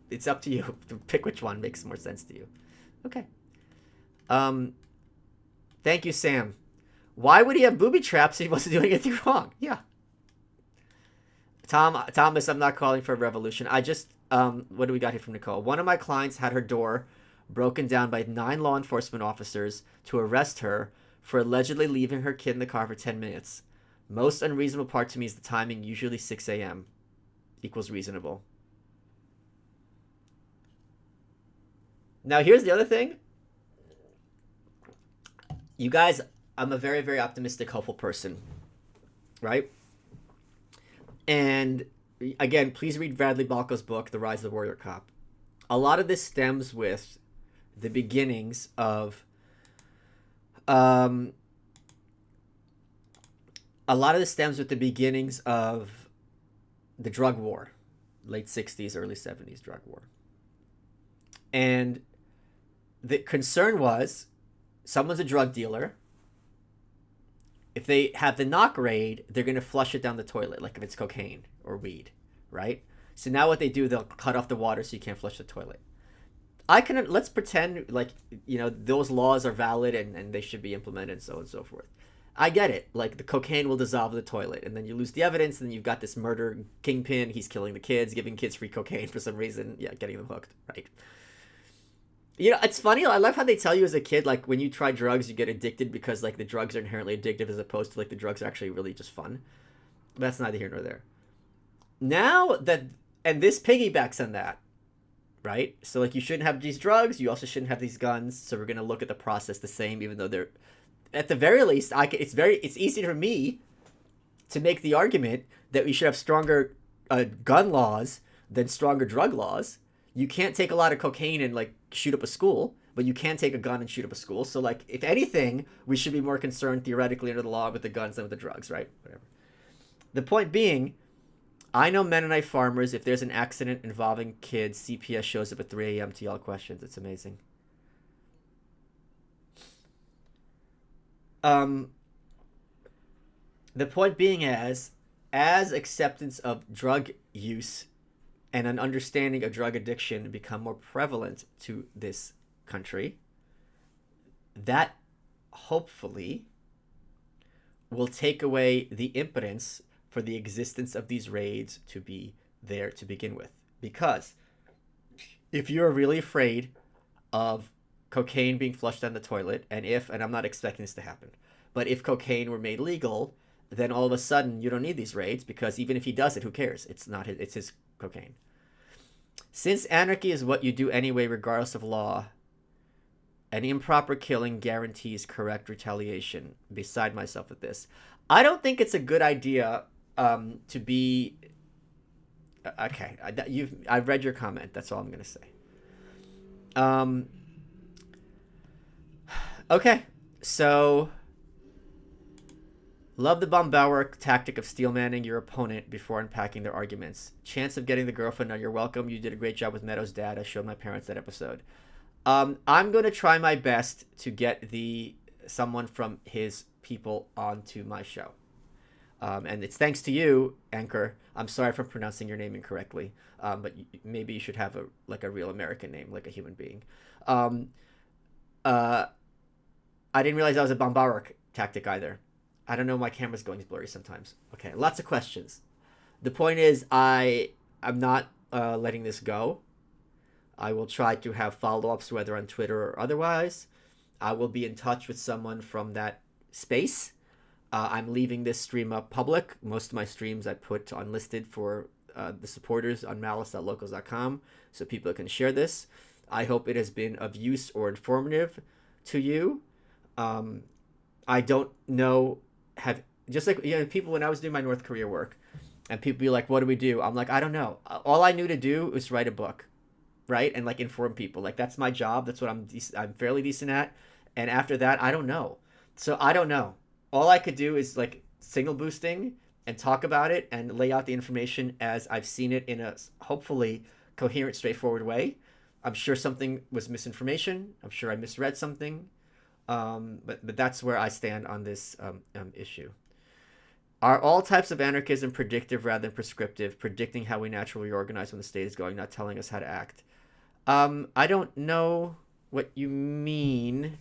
It's up to you to pick which one makes more sense to you. Okay. Thank you, Sam. Why would he have booby traps if he wasn't doing anything wrong? Yeah. Thomas, I'm not calling for a revolution. I just, what do we got here from Nicole? One of my clients had her door broken down by 9 law enforcement officers to arrest her for allegedly leaving her kid in the car for 10 minutes. Most unreasonable part to me is the timing, usually 6 a.m. equals reasonable. Now, here's the other thing. You guys, I'm a very, very optimistic, hopeful person, right? And again, please read Bradley Balco's book, The Rise of the Warrior Cop. A lot of this stems with the beginnings of the drug war, late 60s, early 70s drug war. And the concern was someone's a drug dealer. If they have the knock raid, they're going to flush it down the toilet, like if it's cocaine or weed, right? So now what they do, they'll cut off the water so you can't flush the toilet. Let's pretend like, those laws are valid and they should be implemented and so on and so forth. I get it. Like, the cocaine will dissolve the toilet, and then you lose the evidence, and then you've got this murder kingpin. He's killing the kids, giving kids free cocaine for some reason. Yeah, getting them hooked, right? It's funny. I love how they tell you as a kid, like, when you try drugs, you get addicted because, like, the drugs are inherently addictive as opposed to, like, the drugs are actually really just fun. But that's neither here nor there. Now that, and this piggybacks on that, right? So, like, you shouldn't have these drugs. You also shouldn't have these guns. So we're going to look at the process the same, even though they're, at the very least, it's easy for me to make the argument that we should have stronger gun laws than stronger drug laws. You can't take a lot of cocaine and, like, shoot up a school, but you can take a gun and shoot up a school. So, like, if anything, we should be more concerned theoretically under the law with the guns than with the drugs, right? Whatever. The point being, I know Mennonite farmers, if there's an accident involving kids, CPS shows up at 3 a.m. to yell questions. It's amazing. The point being as acceptance of drug use and an understanding of drug addiction become more prevalent to this country, that hopefully will take away the impotence for the existence of these raids to be there to begin with. Because if you're really afraid of cocaine being flushed down the toilet, and I'm not expecting this to happen, but if cocaine were made legal, then all of a sudden you don't need these raids, because even if he does it, who cares? It's his cocaine. Since anarchy is what you do anyway, regardless of law, an improper killing guarantees correct retaliation. Beside myself with this, I don't think it's a good idea to be. Okay, I've read your comment. That's all I'm gonna say. Okay, so love the Bombauer tactic of steel manning your opponent before unpacking their arguments. Chance of getting the girlfriend. No, you're welcome. You did a great job with Meadows' dad. I showed my parents that episode. I'm going to try my best to get someone from his people onto my show. And it's thanks to you, Anchor. I'm sorry for pronouncing your name incorrectly. But maybe you should have a real American name, like a human being. I didn't realize that was a Bombauer tactic either. I don't know, my camera's going blurry sometimes. Okay, lots of questions. The point is, I'm not letting this go. I will try to have follow-ups, whether on Twitter or otherwise. I will be in touch with someone from that space. I'm leaving this stream up public. Most of my streams I put unlisted for the supporters on malice.locals.com, so people can share this. I hope it has been of use or informative to you. I don't know, just like, people, when I was doing my North Korea work, and people be like, what do we do? I'm like, I don't know. All I knew to do was write a book. right? And like inform people. Like that's my job. That's what I'm fairly decent at. And after that, I don't know. So I don't know. All I could do is like signal boosting and talk about it and lay out the information as I've seen it in a hopefully coherent, straightforward way. I'm sure something was misinformation. I'm sure I misread something. But that's where I stand on this issue. Are all types of anarchism predictive rather than prescriptive, predicting how we naturally organize when the state is going, not telling us how to act? I don't know what you mean.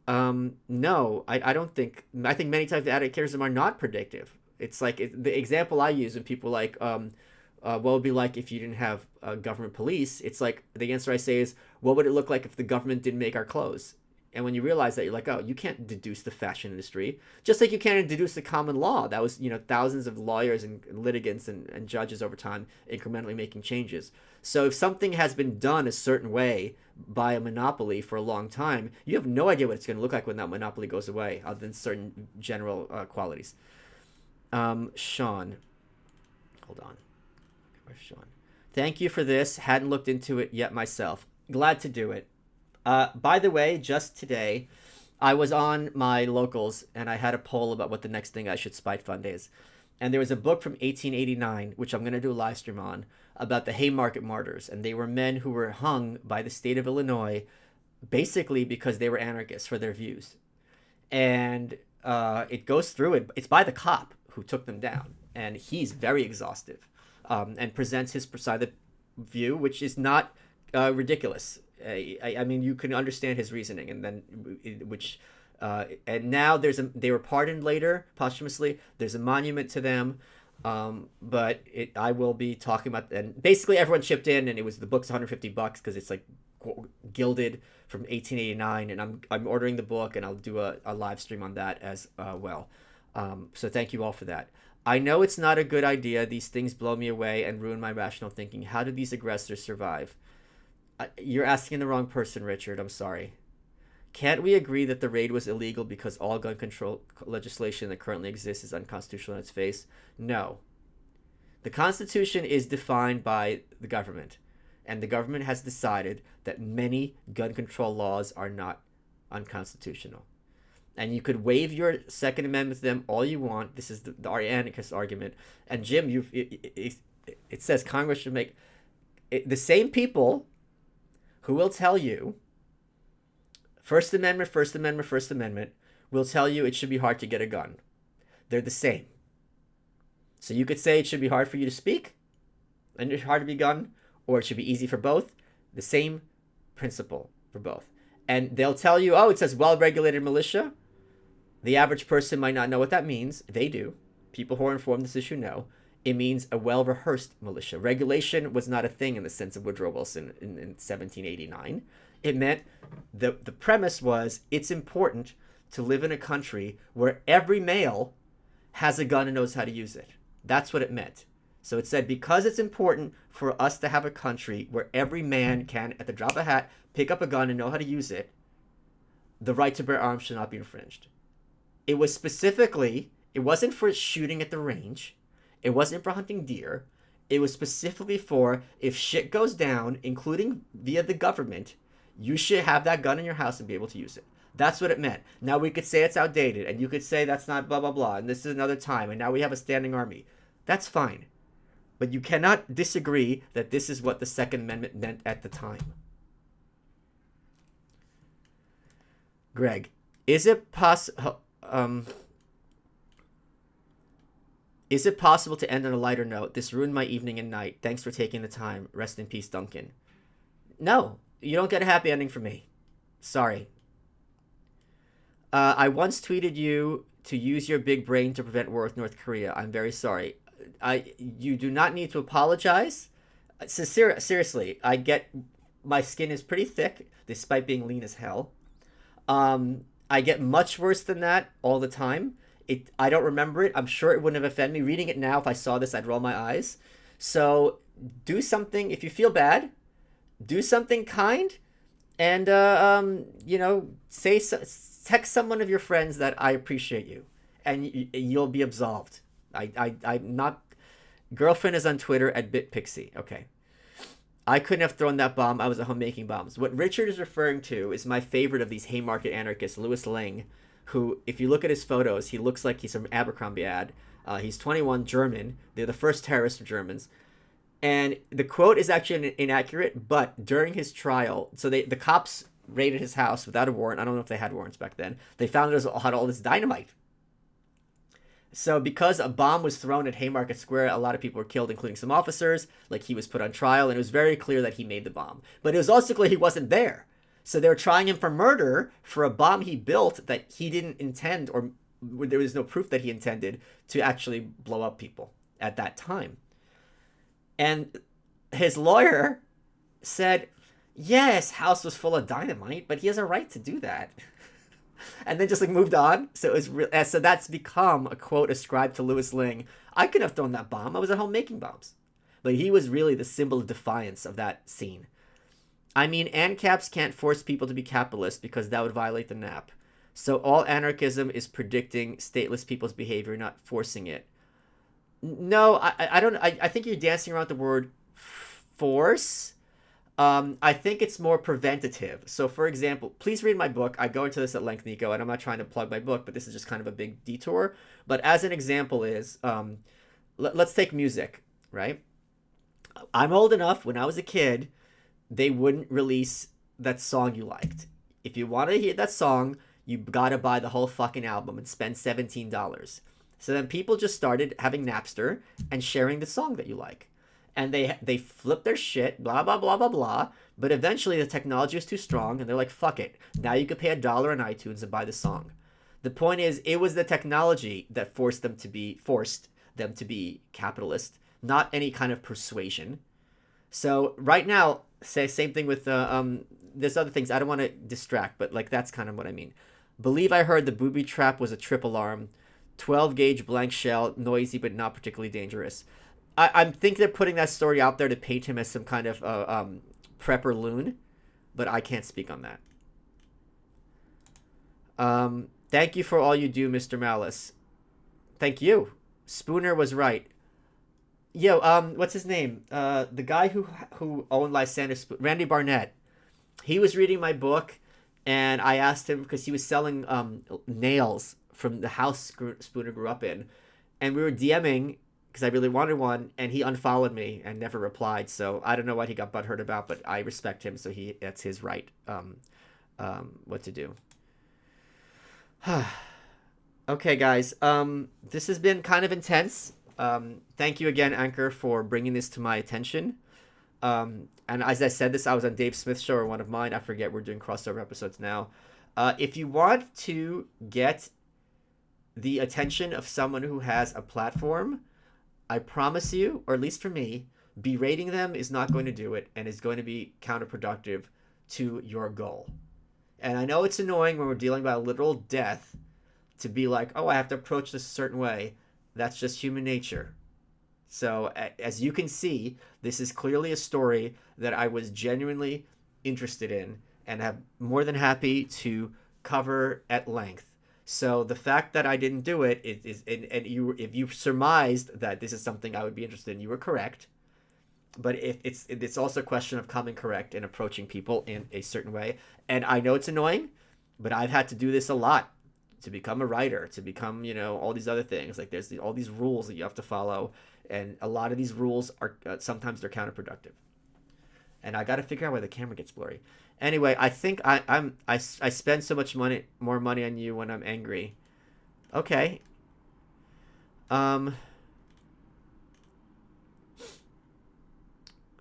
No, I don't think. I think many types of anarchism are not predictive. It's like the example I use when people like, what would it be like if you didn't have government police? It's like the answer I say is, what would it look like if the government didn't make our clothes? And when you realize that, you're like, oh, you can't deduce the fashion industry, just like you can't deduce the common law. That was, thousands of lawyers and litigants and judges over time incrementally making changes. So if something has been done a certain way by a monopoly for a long time, you have no idea what it's going to look like when that monopoly goes away, other than certain general qualities. Sean. Hold on. Where's Sean? Thank you for this. Hadn't looked into it yet myself. Glad to do it. By the way, just today, I was on my locals and I had a poll about what the next thing I should spite fund is. And there was a book from 1889, which I'm going to do a live stream on, about the Haymarket Martyrs. And they were men who were hung by the state of Illinois basically because they were anarchists for their views. And it goes through it. It's by the cop who took them down. And he's very exhaustive and presents his side of the view, which is not ridiculous. I mean, you can understand his reasoning, and then and now they were pardoned later posthumously. There's a monument to them, but I will be talking about, and basically everyone chipped in, and the book's $150 because it's like gilded from 1889, and I'm ordering the book, and I'll do a live stream on that as well. So thank you all for that. I know it's not a good idea. These things blow me away and ruin my rational thinking. How did these aggressors survive? You're asking the wrong person, Richard. I'm sorry. Can't we agree that the raid was illegal because all gun control legislation that currently exists is unconstitutional in its face? No. The Constitution is defined by the government, and the government has decided that many gun control laws are not unconstitutional. And you could waive your Second Amendment to them all you want. This is the anarchist argument. And Jim, it says Congress should make the same people who will tell you First Amendment, First Amendment, First Amendment will tell you it should be hard to get a gun. They're the same. So you could say it should be hard for you to speak and it's hard to be a gun, or it should be easy for both. The same principle for both. And they'll tell you, oh, it says well-regulated militia. The average person might not know what that means. They do. People who are informed on this issue know. It means a well-rehearsed militia. Regulation was not a thing in the sense of Woodrow Wilson in 1789. It meant the premise was it's important to live in a country where every male has a gun and knows how to use it. That's what it meant. So it said because it's important for us to have a country where every man can, at the drop of a hat, pick up a gun and know how to use it, the right to bear arms should not be infringed. It was specifically, it wasn't for shooting at the range. It wasn't for hunting deer. It was specifically for if shit goes down, including via the government, you should have that gun in your house and be able to use it. That's what it meant. Now we could say it's outdated, and you could say that's not blah, blah, blah, and this is another time, and now we have a standing army. That's fine. But you cannot disagree that this is what the Second Amendment meant at the time. Greg, is it possible to end on a lighter note? This ruined my evening and night. Thanks for taking the time. Rest in peace, Duncan. No, you don't get a happy ending from me. Sorry. I once tweeted you to use your big brain to prevent war with North Korea. I'm very sorry. You do not need to apologize. Seriously, I get my skin is pretty thick despite being lean as hell. I get much worse than that all the time. I don't remember it. I'm sure it wouldn't have offended me. Reading it now, if I saw this, I'd roll my eyes. So do something. If you feel bad, do something kind, and text someone of your friends that I appreciate you, and you'll be absolved. I'm not. Girlfriend is on Twitter at BitPixie. Okay. I couldn't have thrown that bomb. I was at home making bombs. What Richard is referring to is my favorite of these Haymarket anarchists, Louis Ling, who, if you look at his photos, he looks like he's from Abercrombie ad. He's 21, German. They're the first terrorists of Germans. And the quote is actually inaccurate, but during his trial, so the cops raided his house without a warrant. I don't know if they had warrants back then. They found it had all this dynamite. So because a bomb was thrown at Haymarket Square, a lot of people were killed, including some officers. Like, he was put on trial, and it was very clear that he made the bomb. But it was also clear he wasn't there. So they were trying him for murder for a bomb he built that he didn't intend, or there was no proof that he intended to actually blow up people at that time. And his lawyer said, yes, house was full of dynamite, but he has a right to do that. And then just like moved on. So it was so that's become a quote ascribed to Louis Ling. I could have thrown that bomb. I was at home making bombs. But he was really the symbol of defiance of that scene. I mean, ANCAPs can't force people to be capitalist because that would violate the NAP. So all anarchism is predicting stateless people's behavior, not forcing it. No, I don't. I think you're dancing around the word force. I think it's more preventative. So, for example, please read my book. I go into this at length, Nico, and I'm not trying to plug my book, but this is just kind of a big detour. But as an example is, let's take music, right? I'm old enough, when I was a kid, they wouldn't release that song you liked. If you want to hear that song, you gotta buy the whole fucking album and spend $17. So then people just started having Napster and sharing the song that you like. And they flip their shit, blah, blah, blah, blah, blah. But eventually the technology was too strong, and they're like, fuck it. Now you could pay $1 on iTunes and buy the song. The point is, it was the technology that forced them to be capitalist, not any kind of persuasion. So right now, say same thing with there's other things. I don't want to distract, but like that's kind of what I mean. Believe I heard the booby trap was a trip alarm, 12 gauge blank shell, noisy but not particularly dangerous. I think they're putting that story out there to paint him as some kind of prepper loon, but I can't speak on that. Thank you for all you do, Mr. Malice. Thank you. Spooner was right. Yo, what's his name? The guy who owned Lysander, Randy Barnett. He was reading my book, and I asked him because he was selling nails from the house Spooner grew up in, and we were DMing because I really wanted one, and he unfollowed me and never replied. So I don't know what he got butthurt about, but I respect him, so that's his right. What to do? Okay, guys. This has been kind of intense. Thank you again, Anchor, for bringing this to my attention. And as I said this, I was on Dave Smith's show or one of mine. I forget. We're doing crossover episodes now. If you want to get the attention of someone who has a platform, I promise you, or at least for me, berating them is not going to do it and is going to be counterproductive to your goal. And I know it's annoying when we're dealing with a literal death to be like, oh, I have to approach this a certain way. That's just human nature. So as you can see, this is clearly a story that I was genuinely interested in and am more than happy to cover at length. So the fact that I didn't do it is and you, if you surmised that this is something I would be interested in, you were correct. But it's also a question of coming correct and approaching people in a certain way. And I know it's annoying, but I've had to do this a lot to become a writer, to become, all these other things. Like there's all these rules that you have to follow. And a lot of these rules are sometimes they're counterproductive. And I got to figure out why the camera gets blurry. Anyway, I think I spend so much more money on you when I'm angry. Okay.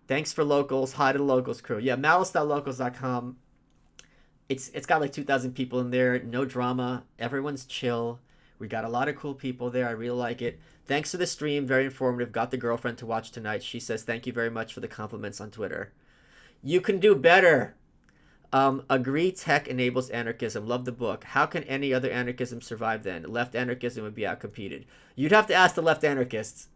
Thanks for locals. Hi to the locals crew. Yeah, malice.locals.com. It's got like 2,000 people in there. No drama. Everyone's chill. We got a lot of cool people there. I really like it. Thanks for the stream. Very informative. Got the girlfriend to watch tonight. She says, thank you very much for the compliments on Twitter. You can do better. Agree tech enables anarchism. Love the book. How can any other anarchism survive then? Left anarchism would be outcompeted. You'd have to ask the left anarchists.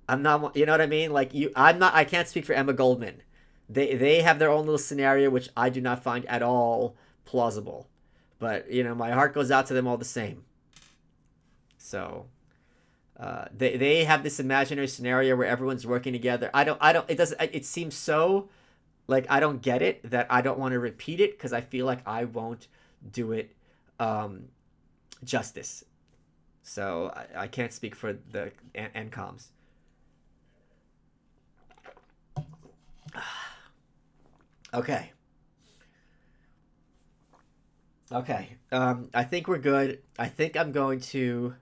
I'm not, you know what I mean? Like I can't speak for Emma Goldman. They have their own little scenario, which I do not find at all plausible. But, my heart goes out to them all the same. So, They have this imaginary scenario where everyone's working together. I don't. It doesn't. It seems so like I don't get it, that I don't want to repeat it because I feel like I won't do it justice. So I can't speak for the NCOMs. Okay. Okay. I think we're good. I think I'm going to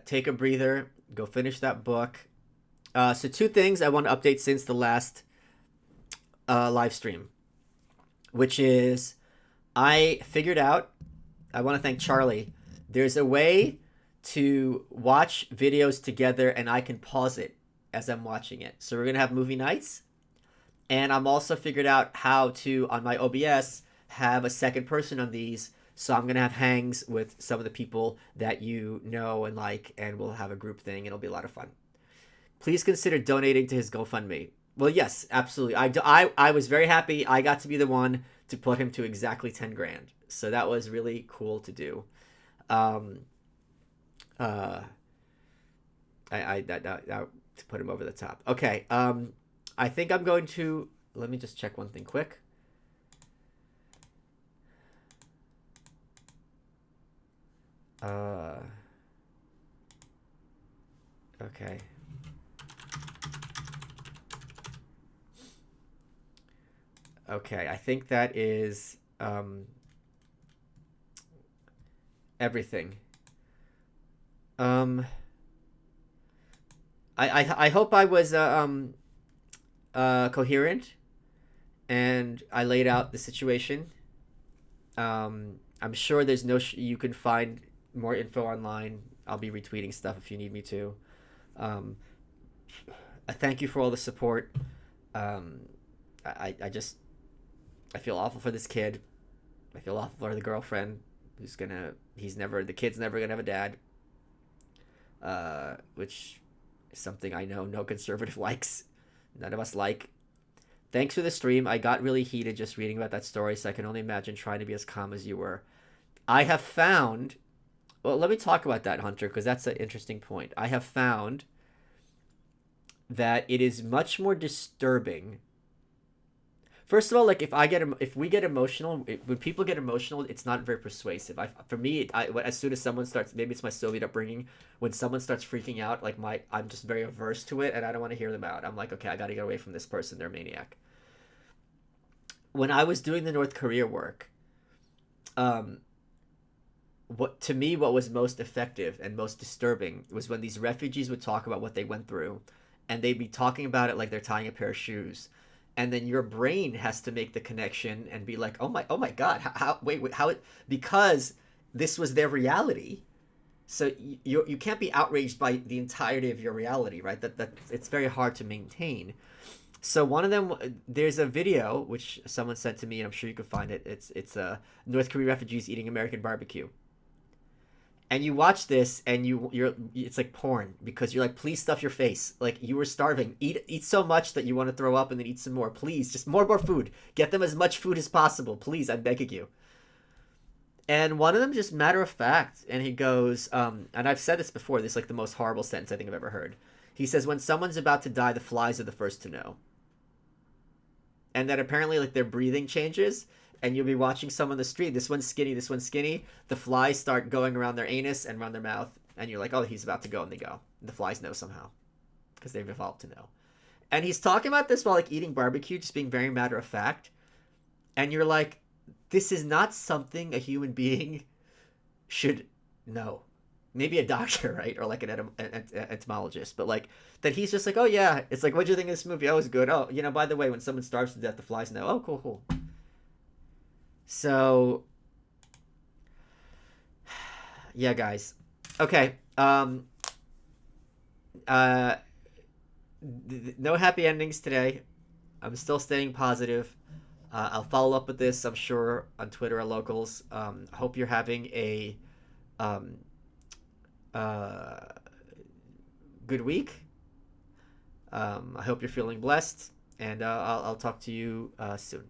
take a breather, go finish that book. So two things I want to update since the last live stream, which is I figured out. I want to thank Charlie. There's a way to watch videos together, and I can pause it as I'm watching it. So we're gonna have movie nights, and I'm also figured out how to on my OBS have a second person on these. So I'm gonna have hangs with some of the people that you know and like, and we'll have a group thing. It'll be a lot of fun. Please consider donating to his GoFundMe. Well, yes, absolutely. I was very happy. I got to be the one to put him to exactly 10 grand. So that was really cool to do. Um, uh, that to put him over the top. Okay. I think I'm going to let me just check one thing quick. Okay. Okay, I think that is everything. Um, I hope I was coherent and I laid out the situation. I'm sure there's no you can find more info online. I'll be retweeting stuff if you need me to. Um, I thank you for all the support. Um, I just I feel awful for this kid. I feel awful for the girlfriend the kid's never gonna have a dad. Which is something I know no conservative likes. None of us like. Thanks for the stream. I got really heated just reading about that story, so I can only imagine trying to be as calm as you were. I have found. Well, let me talk about that, Hunter, because that's an interesting point. I have found that it is much more disturbing. First of all, like if we get emotional, when people get emotional, it's not very persuasive. For me, as soon as someone starts, maybe it's my Soviet upbringing, when someone starts freaking out, like I'm just very averse to it, and I don't want to hear them out. I'm like, okay, I got to get away from this person. They're a maniac. When I was doing the North Korea work, what was most effective and most disturbing was when these refugees would talk about what they went through, and they'd be talking about it like they're tying a pair of shoes, and then your brain has to make the connection and be like, oh my god, wait, how it, because this was their reality. So you can't be outraged by the entirety of your reality, right? That it's very hard to maintain. So one of them, there's a video which someone sent to me, and I'm sure you can find it. It's North Korean refugees eating American barbecue, and you watch this, and you're it's like porn, because you're like, please stuff your face, like you were starving, eat so much that you want to throw up, and then eat some more, please, just more food, get them as much food as possible, please, I'm begging you. And one of them, just matter of fact, and he goes, and I've said this before, this is like the most horrible sentence I think I've ever heard. He says, when someone's about to die, the flies are the first to know. And then apparently, like, their breathing changes, and you'll be watching someone on the street, this one's skinny, the flies start going around their anus and around their mouth, and you're like, oh, he's about to go, and they go. And the flies know somehow, because they've evolved to know. And he's talking about this while, like, eating barbecue, just being very matter of fact, and you're like, this is not something a human being should know. Maybe a doctor, right? Or like an entomologist. But like, that he's just like, oh yeah. It's like, what'd you think of this movie? Oh, it was good. Oh, by the way, when someone starves to death, the flies know. Oh, cool. So, yeah, guys. Okay. No happy endings today. I'm still staying positive. I'll follow up with this, I'm sure, on Twitter or locals. Hope you're having a good week. I hope you're feeling blessed, and I'll talk to you soon.